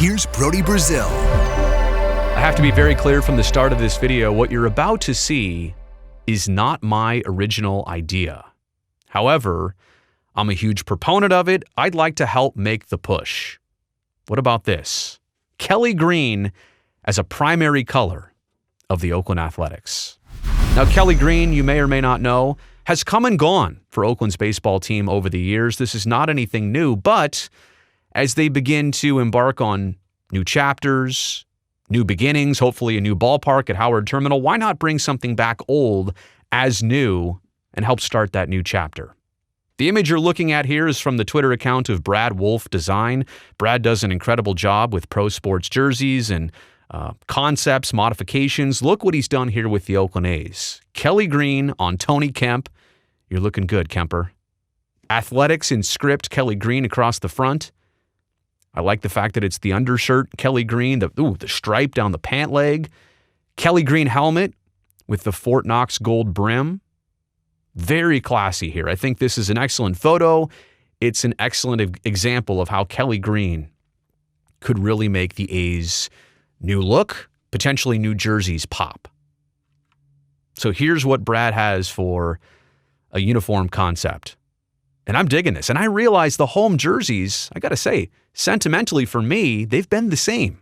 here's Brody Brazil. I have to be very clear from the start of this video, what you're about to see is not my original idea. However, I'm a huge proponent of it. I'd like to help make the push. What about this? Kelly green as a primary color of the Oakland Athletics. Now, Kelly green, you may or may not know, has come and gone for Oakland's baseball team over the years. This is not anything new, but as they begin to embark on new chapters, new beginnings, hopefully a new ballpark at Howard Terminal, why not bring something back old as new and help start that new chapter? The image you're looking at here is from the Twitter account of Brad Wolf Design. Brad does an incredible job with pro sports jerseys and concepts, modifications. Look what he's done here with the Oakland A's. Kelly green on Tony Kemp. You're looking good, Kemper. Athletics in script, Kelly green across the front. I like the fact that it's the undershirt, Kelly green, the stripe down the pant leg. Kelly green helmet with the Fort Knox gold brim. Very classy here. I think this is an excellent photo. It's an excellent example of how Kelly green could really make the A's new look, potentially new jerseys pop. So here's what Brad has for a uniform concept. And I'm digging this. And I realize the home jerseys, I got to say, sentimentally for me, they've been the same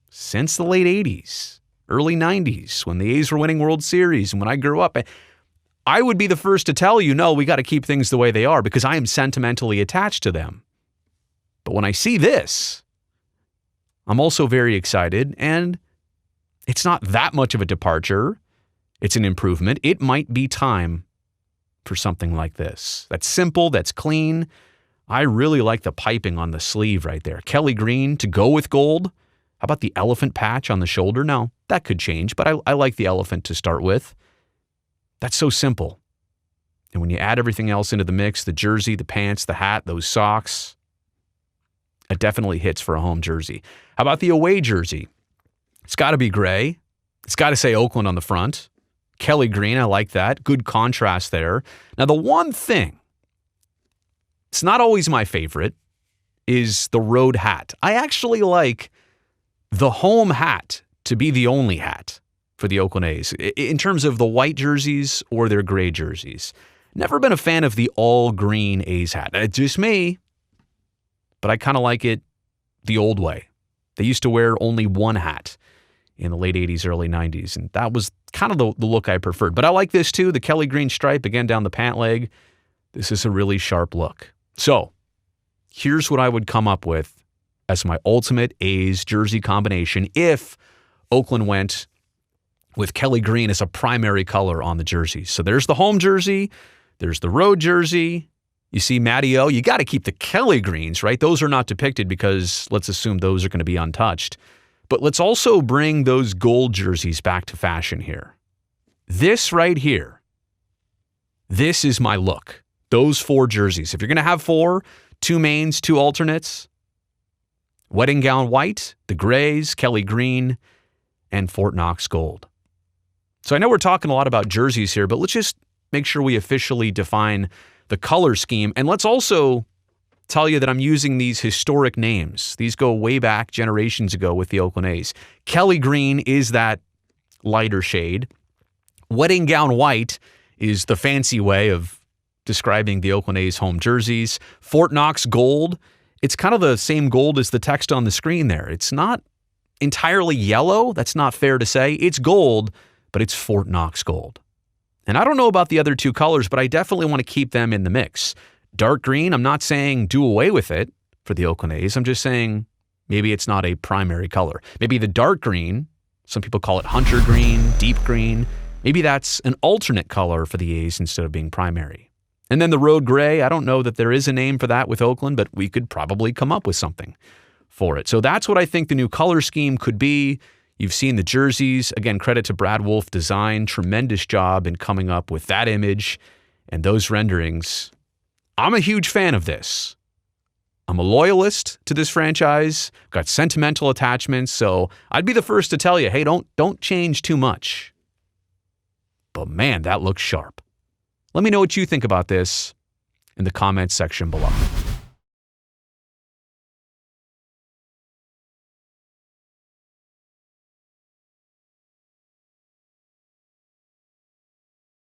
since the late 80s, early 90s, when the A's were winning World Series. And when I grew up, I would be the first to tell you, no, we got to keep things the way they are because I am sentimentally attached to them. But when I see this, I'm also very excited, and it's not that much of a departure. It's an improvement. It might be time for something like this. That's simple, that's clean. I really like the piping on the sleeve right there. Kelly green to go with gold. How about the elephant patch on the shoulder? No, that could change, but I like the elephant to start with. That's so simple. And when you add everything else into the mix, the jersey, the pants, the hat, those socks, it definitely hits for a home jersey. How about the away jersey? It's got to be gray. It's got to say Oakland on the front. Kelly green, I like that. Good contrast there. Now, the one thing, it's not always my favorite, is the road hat. I actually like the home hat to be the only hat for the Oakland A's in terms of the white jerseys or their gray jerseys. Never been a fan of the all green A's hat. It's just me, but I kind of like it the old way. They used to wear only one hat in the late 80s, early 90s, and that was kind of the look I preferred. But I like this too, the Kelly green stripe, again, down the pant leg. This is a really sharp look. So here's what I would come up with as my ultimate A's jersey combination if Oakland went with Kelly green as a primary color on the jersey. So there's the home jersey, there's the road jersey. You see Matty O, you got to keep the Kelly greens, right? Those are not depicted because let's assume those are going to be untouched. But let's also bring those gold jerseys back to fashion here. This right here, this is my look. Those four jerseys. If you're going to have four, two mains, two alternates, wedding gown white, the grays, Kelly green, and Fort Knox gold. So I know we're talking a lot about jerseys here, but let's just make sure we officially define the color scheme. And let's also tell you that I'm using these historic names. These go way back generations ago with the Oakland A's. Kelly green is that lighter shade. Wedding gown white is the fancy way of describing the Oakland A's home jerseys. Fort Knox gold, it's kind of the same gold as the text on the screen there. It's not entirely yellow. That's not fair to say. It's gold, but it's Fort Knox gold. And I don't know about the other two colors, but I definitely want to keep them in the mix. Dark green, I'm not saying do away with it for the Oakland A's. I'm just saying maybe it's not a primary color. Maybe the dark green, some people call it hunter green, deep green, maybe that's an alternate color for the A's instead of being primary. And then the road gray, I don't know that there is a name for that with Oakland, but we could probably come up with something for it. So that's what I think the new color scheme could be. You've seen the jerseys. Again, credit to Brad Wolf Design. Tremendous job in coming up with that image and those renderings. I'm a huge fan of this. I'm a loyalist to this franchise. Got sentimental attachments, so I'd be the first to tell you, hey, don't change too much. But man, that looks sharp. Let me know what you think about this in the comments section below.